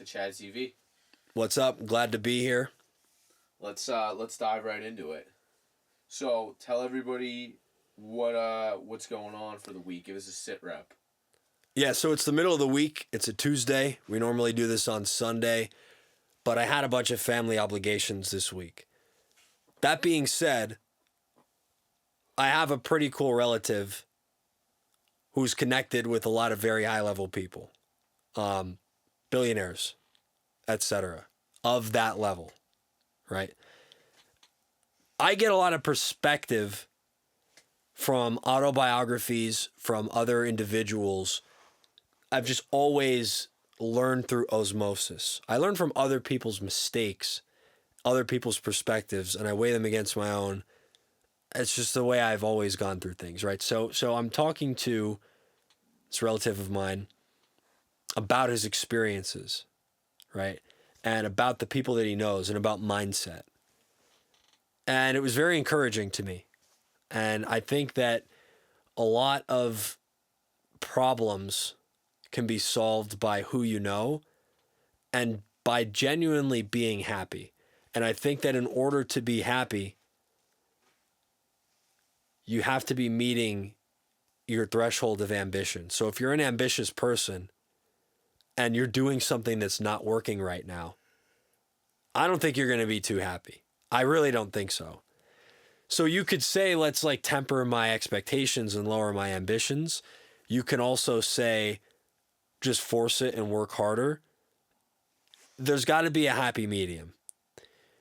to Chad TV. What's up? Glad to be here. Let's dive right into it. So tell everybody what's going on for the week. Give us a sit rep. Yeah, so it's the middle of the week. It's a Tuesday. We normally do this on Sunday, but I had a bunch of family obligations this week. That being said, I have a pretty cool relative who's connected with a lot of very high-level people, billionaires, etc., of that level, right? I get a lot of perspective from autobiographies, from other individuals. I've just always learned through osmosis. I learn from other people's mistakes, other people's perspectives, and I weigh them against my own. It's just the way I've always gone through things, right? So I'm talking to this relative of mine about his experiences, right? And about the people that he knows and about mindset. And it was very encouraging to me. And I think that a lot of problems can be solved by who you know and by genuinely being happy. And I think that in order to be happy, you have to be meeting your threshold of ambition. So if you're an ambitious person and you're doing something that's not working right now, I don't think you're going to be too happy. I really don't think so. So you could say, let's temper my expectations and lower my ambitions. You can also say, just force it and work harder. There's got to be a happy medium,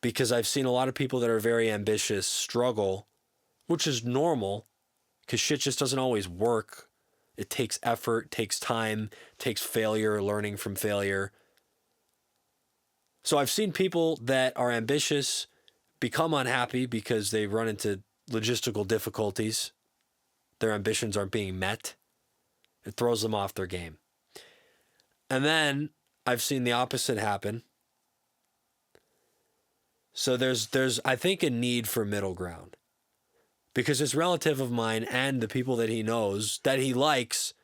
because I've seen a lot of people that are very ambitious struggle, which is normal because shit just doesn't always work. It takes effort, takes time, takes failure, learning from failure. So I've seen people that are ambitious become unhappy because they run into logistical difficulties. Their ambitions aren't being met. It throws them off their game. And then I've seen the opposite happen. So there's I think a need for middle ground, because this relative of mine and the people that he knows that he likes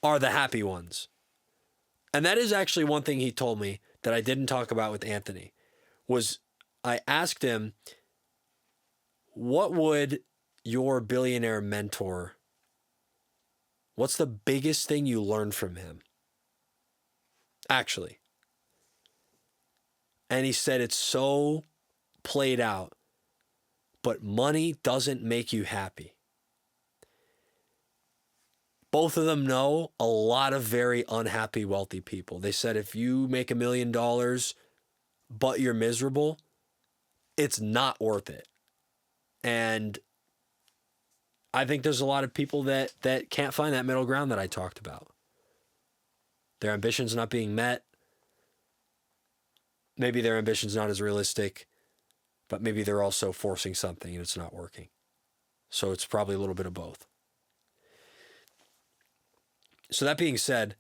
are the happy ones. And that is actually one thing he told me that I didn't talk about with Anthony. Was I asked him, what would your billionaire mentor, what's the biggest thing you learned from him? Actually. And he said, it's so played out, but money doesn't make you happy. Both of them know a lot of very unhappy, wealthy people. They said, if you make $1 million, but you're miserable, it's not worth it. And I think there's a lot of people that can't find that middle ground that I talked about. Their ambition's not being met. Maybe their ambition's not as realistic, but maybe they're also forcing something and it's not working. So it's probably a little bit of both. So that being said,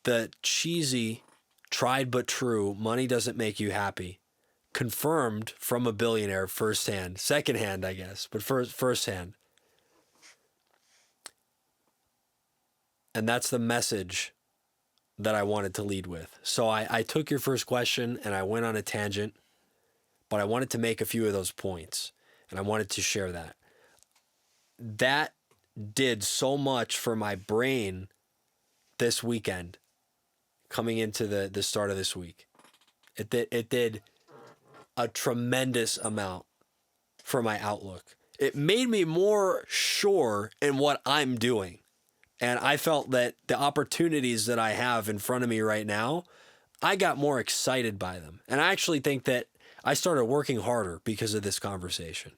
the cheesy, tried but true, money doesn't make you happy, confirmed from a billionaire firsthand, secondhand, I guess, but firsthand. And that's the message that I wanted to lead with. So I took your first question and I went on a tangent, but I wanted to make a few of those points and I wanted to share that. That did so much for my brain this weekend, coming into the start of this week. It did a tremendous amount for my outlook. It made me more sure in what I'm doing. And I felt that the opportunities that I have in front of me right now, I got more excited by them. And I actually think that I started working harder because of this conversation.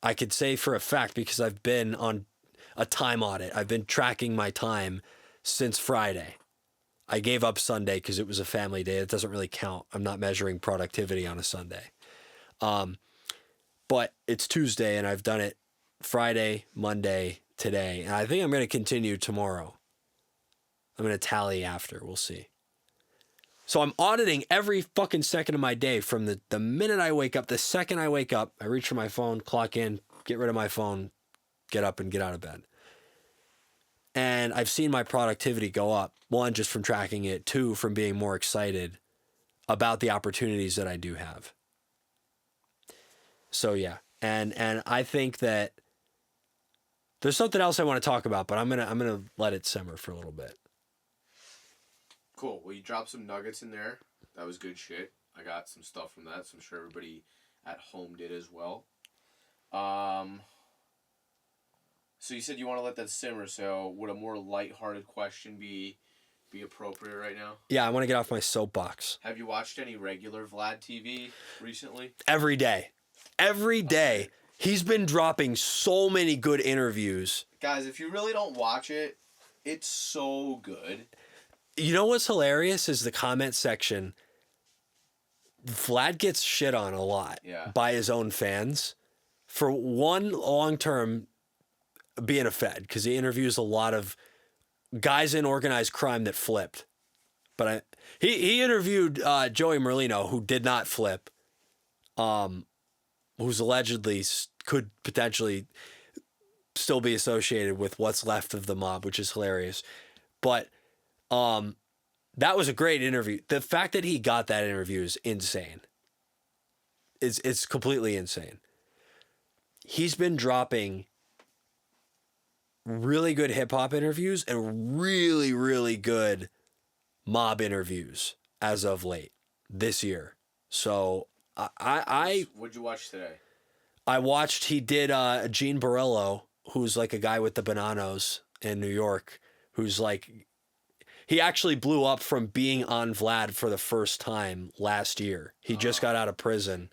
I could say for a fact, because I've been on a time audit. I've been tracking my time since Friday. I gave up Sunday because it was a family day. It doesn't really count. I'm not measuring productivity on a Sunday. But it's Tuesday and I've done it Friday, Monday, today. And I think I'm going to continue tomorrow. I'm going to tally after. We'll see. So I'm auditing every fucking second of my day from the minute I wake up. The second I wake up, I reach for my phone, clock in, get rid of my phone, get up and get out of bed. And I've seen my productivity go up. One, just from tracking it. Two, from being more excited about the opportunities that I do have. So yeah. And I think that there's something else I want to talk about, but I'm gonna let it simmer for a little bit. Cool. Well, you dropped some nuggets in there. That was good shit. I got some stuff from that, so I'm sure everybody at home did as well. So you said you want to let that simmer. So would a more lighthearted question be appropriate right now? Yeah, I want to get off my soapbox. Have you watched any regular Vlad TV recently? Every day. Every day. Okay. He's been dropping so many good interviews. Guys, if you really don't watch it, it's so good. You know what's hilarious is the comment section. Vlad gets shit on a lot by his own fans for one, long term being a Fed, because he interviews a lot of guys in organized crime that flipped. But he interviewed Joey Merlino, who did not flip, who's allegedly could potentially still be associated with what's left of the mob, which is hilarious. But that was a great interview. The fact that he got that interview is insane. It's completely insane. He's been dropping really good hip hop interviews and really, really good mob interviews as of late this year. So what'd you watch today? I watched, he did Gene Borello, who's like a guy with the Bananos in New York, who's like, he actually blew up from being on Vlad for the first time last year. He just got out of prison.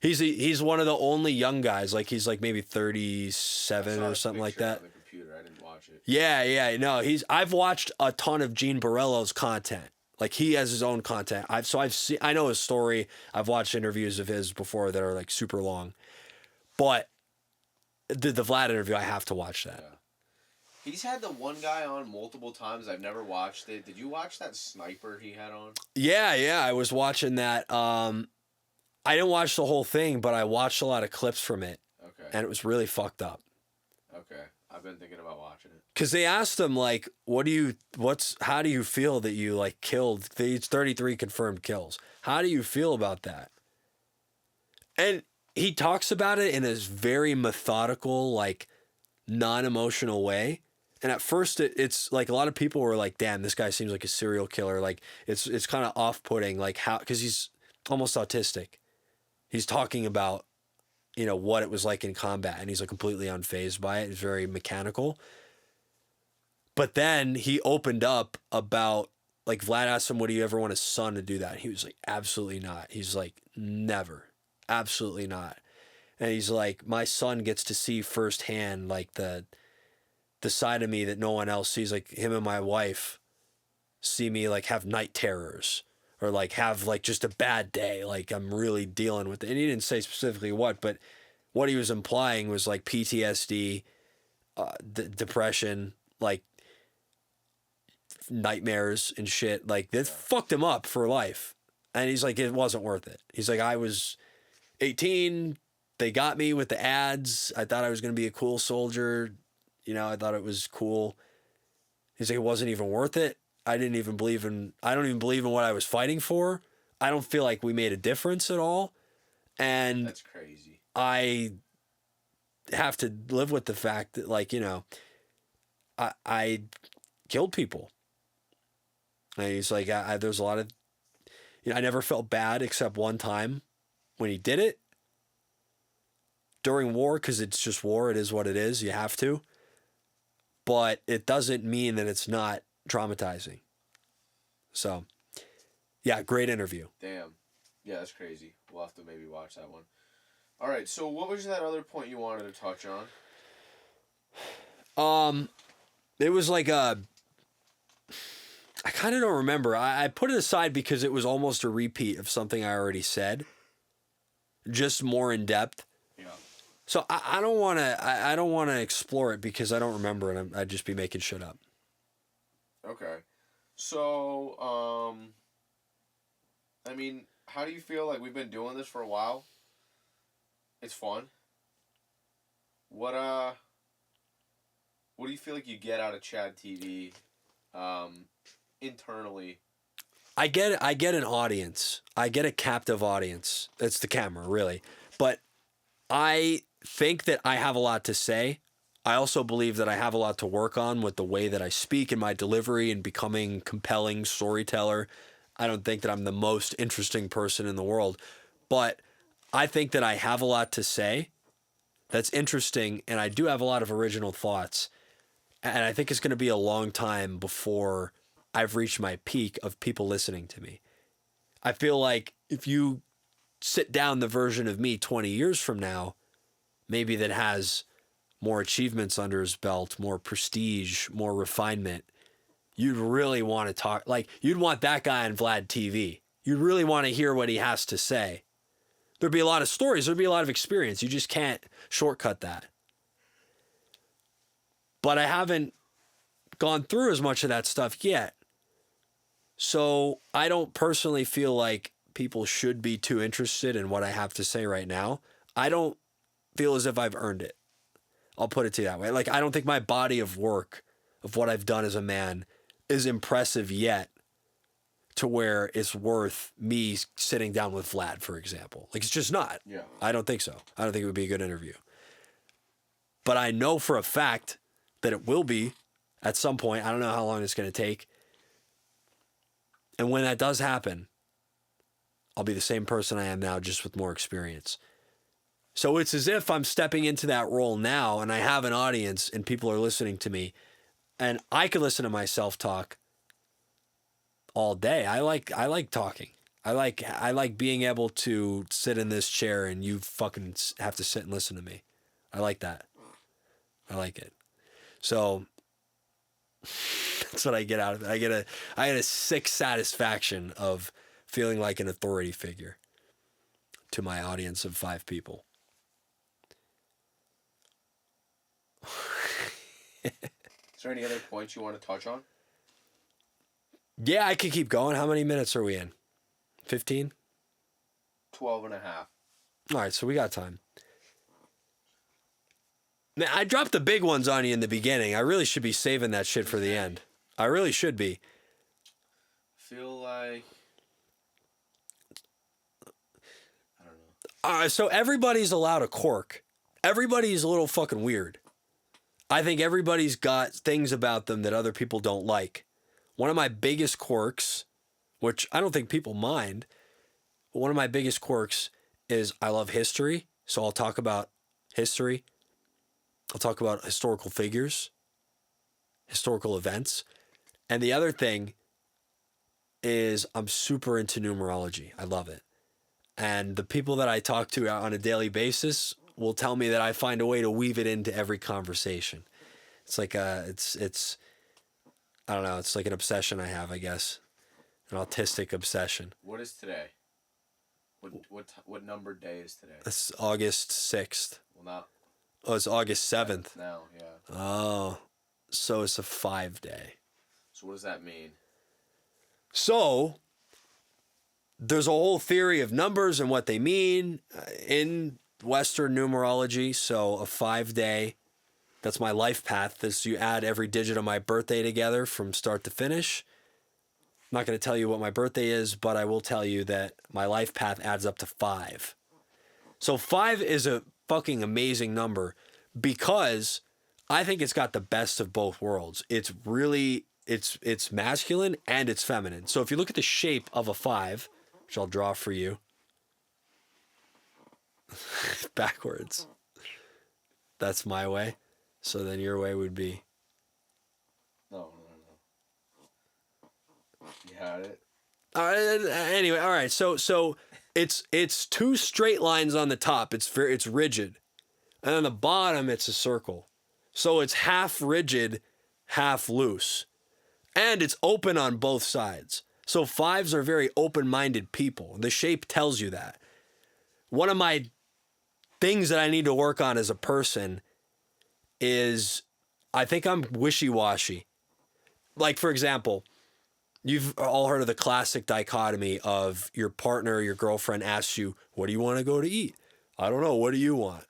He's one of the only young guys. Like he's like maybe 37 or something like that. On the computer. I didn't watch it. Yeah. No, I've watched a ton of Gene Borello's content. Like he has his own content. I know his story. I've watched interviews of his before that are like super long. But the Vlad interview, I have to watch that. Yeah. He's had the one guy on multiple times. I've never watched it. Did you watch that sniper he had on? Yeah. I was watching that. I didn't watch the whole thing, but I watched a lot of clips from it. Okay. And it was really fucked up. Okay. I've been thinking about watching it. Because they asked him, like, how do you feel that you, like, killed, it's 33 confirmed kills. How do you feel about that? And he talks about it in his very methodical, like, non-emotional way. And at first, it's like a lot of people were like, damn, this guy seems like a serial killer. Like, it's kind of off-putting, like, how, because he's almost autistic. He's talking about, you know, what it was like in combat, and he's like completely unfazed by it. It's very mechanical. But then he opened up about, like, Vlad asked him, would he ever want his son to do that? And he was like, absolutely not. He's like, never. Absolutely not. And he's like, my son gets to see firsthand, like, the side of me that no one else sees. Like, him and my wife see me, like, have night terrors or, like, have, like, just a bad day. Like, I'm really dealing with it. And he didn't say specifically what, but what he was implying was, like, PTSD, depression, like, nightmares and shit. Like, that fucked him up for life. And he's like, it wasn't worth it. He's like, I was 18. They got me with the ads. I thought I was going to be a cool soldier. You know, I thought it was cool. He's like, it wasn't even worth it. I don't even believe in what I was fighting for. I don't feel like we made a difference at all. And that's crazy. I have to live with the fact that, like, you know, I killed people. And he's like, there's a lot of, you know, I never felt bad except one time when he did it during war, because it's just war. It is what it is. You have to. But it doesn't mean that it's not traumatizing. So, yeah, great interview. Damn. Yeah, that's crazy. We'll have to maybe watch that one. All right, so what was that other point you wanted to touch on? It was like I kind of don't remember. I put it aside because it was almost a repeat of something I already said, just more in depth. Yeah. So I don't want to. I don't want to explore it because I don't remember it. I'd just be making shit up. Okay, so I mean, how do you feel? Like, we've been doing this for a while. It's fun. What What do you feel like you get out of Chad TV, internally? I get an audience. I get a captive audience. It's the camera, really. But I think that I have a lot to say. I also believe that I have a lot to work on with the way that I speak and my delivery and becoming compelling storyteller. I don't think that I'm the most interesting person in the world, but I think that I have a lot to say that's interesting, and I do have a lot of original thoughts. And I think it's going to be a long time before I've reached my peak of people listening to me. I feel like if you sit down the version of me 20 years from now, maybe that has more achievements under his belt, more prestige, more refinement, you'd really want to talk. Like, you'd want that guy on Vlad TV. You'd really want to hear what he has to say. There'd be a lot of stories. There'd be a lot of experience. You just can't shortcut that. But I haven't gone through as much of that stuff yet. So I don't personally feel like people should be too interested in what I have to say right now. I don't feel as if I've earned it. I'll put it to you that way. Like, I don't think my body of work of what I've done as a man is impressive yet to where it's worth me sitting down with Vlad, for example. Like, it's just not. Yeah. I don't think so. I don't think it would be a good interview. But I know for a fact that it will be at some point. I don't know how long it's going to take. And when that does happen, I'll be the same person I am now, just with more experience. So it's as if I'm stepping into that role now and I have an audience and people are listening to me, and I could listen to myself talk all day. I like talking. I like being able to sit in this chair and you fucking have to sit and listen to me. I like that. I like it. So that's what I get out of it. I get a sick satisfaction of feeling like an authority figure to my audience of 5 people. Is there any other points you want to touch on? Yeah, I could keep going. How many minutes are we in? 15? 12 and a half. All right, so we got time. Man, I dropped the big ones on you in the beginning. I really should be saving that shit for the end. I really should be. Feel like... I don't know. All right, so everybody's allowed a quirk. Everybody's a little fucking weird. I think everybody's got things about them that other people don't like. One of my biggest quirks, which I don't think people mind, but one of my biggest quirks is I love history. So I'll talk about history. I'll talk about historical figures, historical events. And the other thing is I'm super into numerology. I love it. And the people that I talk to on a daily basis will tell me that I find a way to weave it into every conversation. It's like it's I don't know, it's like an obsession I have, I guess. An autistic obsession. What is today? What number day is today? It's August 6th. Well, not. Oh, it's August 7th. Now, yeah. Oh, so it's a 5-day. So what does that mean? So there's a whole theory of numbers and what they mean in Western numerology. So a 5-day, that's my life path. This, you add every digit of my birthday together from start to finish. I'm not going to tell you what my birthday is, but I will tell you that my life path adds up to 5. So 5 is a fucking amazing number because I think it's got the best of both worlds. It's really, it's masculine and it's feminine. So if you look at the shape of a 5, which I'll draw for you, backwards. That's my way. So then your way would be. No. You had it. Anyway, all right. So it's 2 straight lines on the top. It's rigid, and on the bottom it's a circle. So it's half rigid, half loose, and it's open on both sides. So 5s are very open-minded people. The shape tells you that. One of my things that I need to work on as a person is I think I'm wishy-washy. Like, for example, you've all heard of the classic dichotomy of your partner or your girlfriend asks you, what do you want to go to eat? I don't know. What do you want?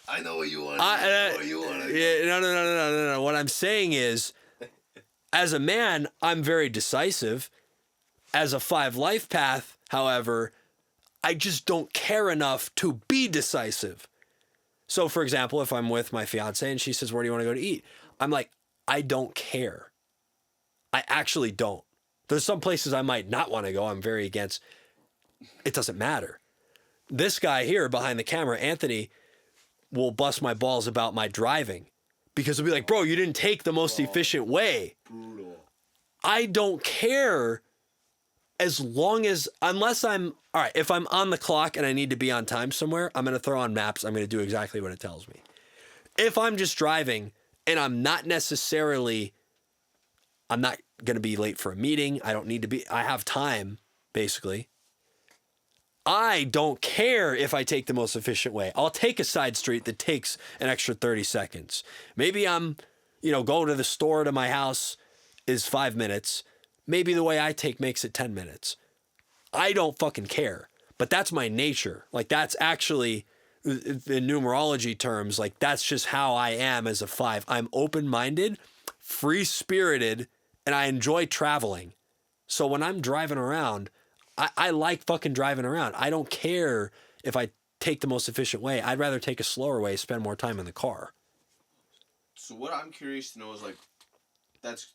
I know what you want. I know what you want to Yeah, no. What I'm saying is, as a man, I'm very decisive. As a 5 life path, however, I just don't care enough to be decisive. So, for example, if I'm with my fiance and she says, "Where do you want to go to eat?" I'm like, I don't care. I actually don't. There's some places I might not want to go. I'm very against. It doesn't matter. This guy here behind the camera, Anthony, will bust my balls about my driving because he'll be like, "Bro, you didn't take the most efficient way." Brutal. I don't care as long as, unless I'm, all right, if I'm on the clock and I need to be on time somewhere, I'm going to throw on maps. I'm going to do exactly what it tells me. If I'm just driving and I'm not going to be late for a meeting. I don't need to be, I have time, basically. I don't care if I take the most efficient way. I'll take a side street that takes an extra 30 seconds. Maybe I'm, going to the store to my house is 5 minutes. Maybe the way I take makes it 10 minutes. I don't fucking care. But that's my nature. Like, that's actually, in numerology terms, like, that's just how I am as a 5. I'm open-minded, free-spirited, and I enjoy traveling. So when I'm driving around, I like fucking driving around. I don't care if I take the most efficient way. I'd rather take a slower way, spend more time in the car. So what I'm curious to know is, like, that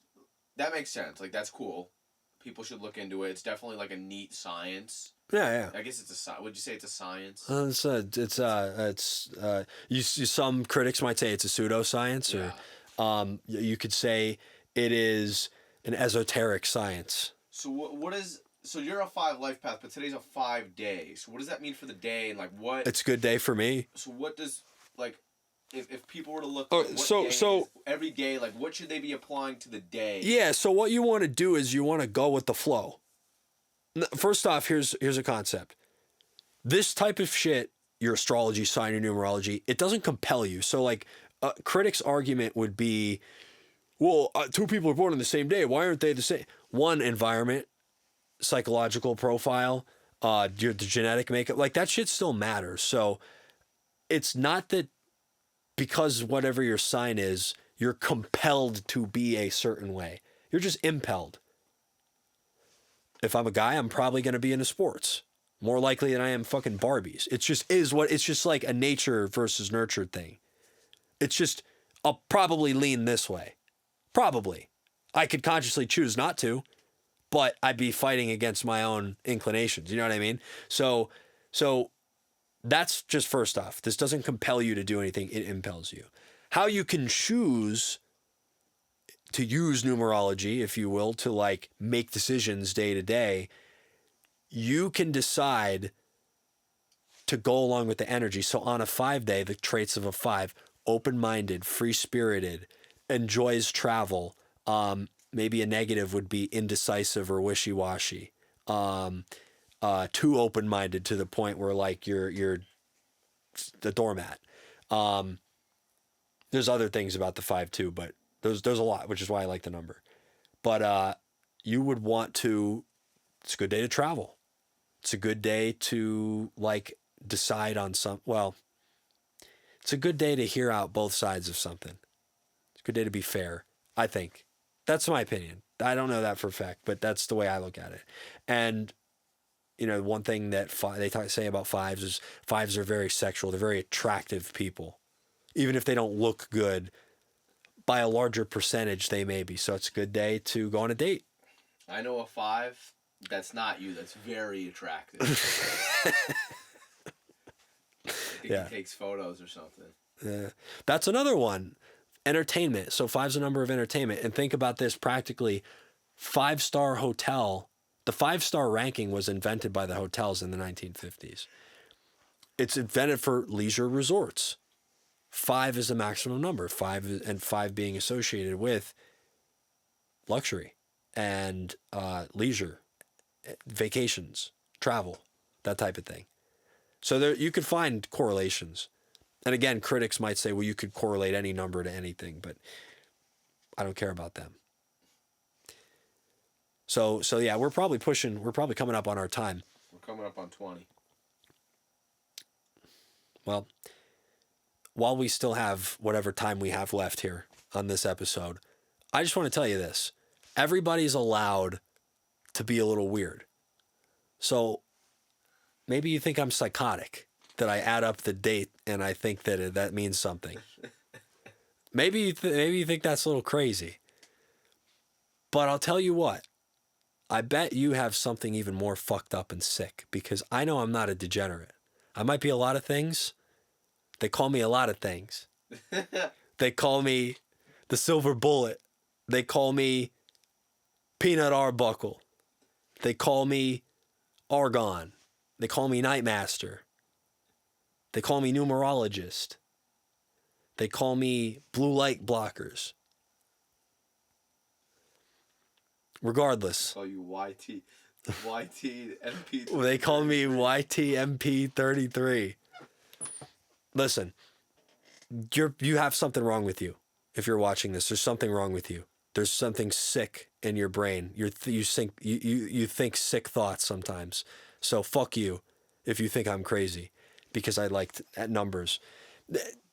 makes sense. Like, that's cool. People should look into it. It's definitely like a neat science. Yeah. I guess it's a. Would you say it's a science? Some critics might say it's a pseudoscience, or you could say it is an esoteric science. So what is? So you're a 5 life path, but today's a 5 day. So what does that mean for the day, and like what? It's a good day for me. So what does, like, if people were to look every day, like, what should they be applying to the day? Yeah, so what you want to do is you want to go with the flow. First off, here's a concept. This type of shit, your astrology, sign, your numerology, it doesn't compel you. So, like, a critic's argument would be, well, 2 people are born on the same day. Why aren't they the same? One, environment, psychological profile, the genetic makeup, like, that shit still matters. So it's not that because whatever your sign is, you're compelled to be a certain way. You're just impelled. If I'm a guy, I'm probably going to be into sports more likely than I am fucking Barbies. It's just like a nature versus nurture thing. It's just, I'll probably lean this way. Probably. I could consciously choose not to, but I'd be fighting against my own inclinations. You know what I mean? So that's just first off. This doesn't compel you to do anything. It impels you. How you can choose to use numerology, if you will, to like make decisions day to day, you can decide to go along with the energy. So on a 5 day, the traits of a 5, open-minded, free-spirited, enjoys travel. Maybe a negative would be indecisive or wishy-washy. Too open-minded to the point where like you're the doormat. There's other things about the 5 too, but there's a lot, which is why I like the number. But you would want to, it's a good day to travel. It's a good day to like decide on it's a good day to hear out both sides of something. It's a good day to be fair, I think. That's my opinion. I don't know that for a fact, but that's the way I look at it. And one thing that say about 5s is 5s are very sexual. They're very attractive people. Even if they don't look good, by a larger percentage, they may be. So it's a good day to go on a date. I know a 5 that's not you, that's very attractive. I think he takes photos or something. Yeah. That's another one. Entertainment. So 5's a number of entertainment. And think about this practically. 5-star hotel. The 5-star ranking was invented by the hotels in the 1950s. It's invented for leisure resorts. 5 is the maximum number. 5 being associated with luxury and leisure, vacations, travel, that type of thing. So there you could find correlations. And again, critics might say, well, you could correlate any number to anything, but I don't care about them. So yeah, we're probably coming up on our time. We're coming up on 20. Well, while we still have whatever time we have left here on this episode, I just want to tell you this. Everybody's allowed to be a little weird. So maybe you think I'm psychotic, that I add up the date and I think that that means something. Maybe you think that's a little crazy. But I'll tell you what. I bet you have something even more fucked up and sick, because I know I'm not a degenerate. I might be a lot of things. They call me a lot of things. They call me the silver bullet. They call me Peanut Arbuckle. They call me Argon. They call me Nightmaster. They call me numerologist. They call me blue light blockers. Regardless. They call you YT, They call me YTMP33. Listen, you have something wrong with you. If you're watching this, there's something wrong with you. There's something sick in your brain. You think sick thoughts sometimes. So fuck you if you think I'm crazy, because I like at numbers.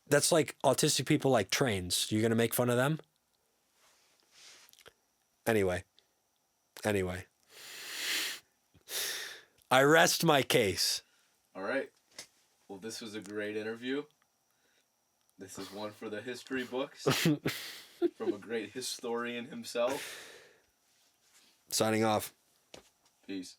That's like autistic people like trains. You're gonna make fun of them? Anyway, I rest my case. All right. Well, this was a great interview. This is one for the history books from a great historian himself. Signing off. Peace.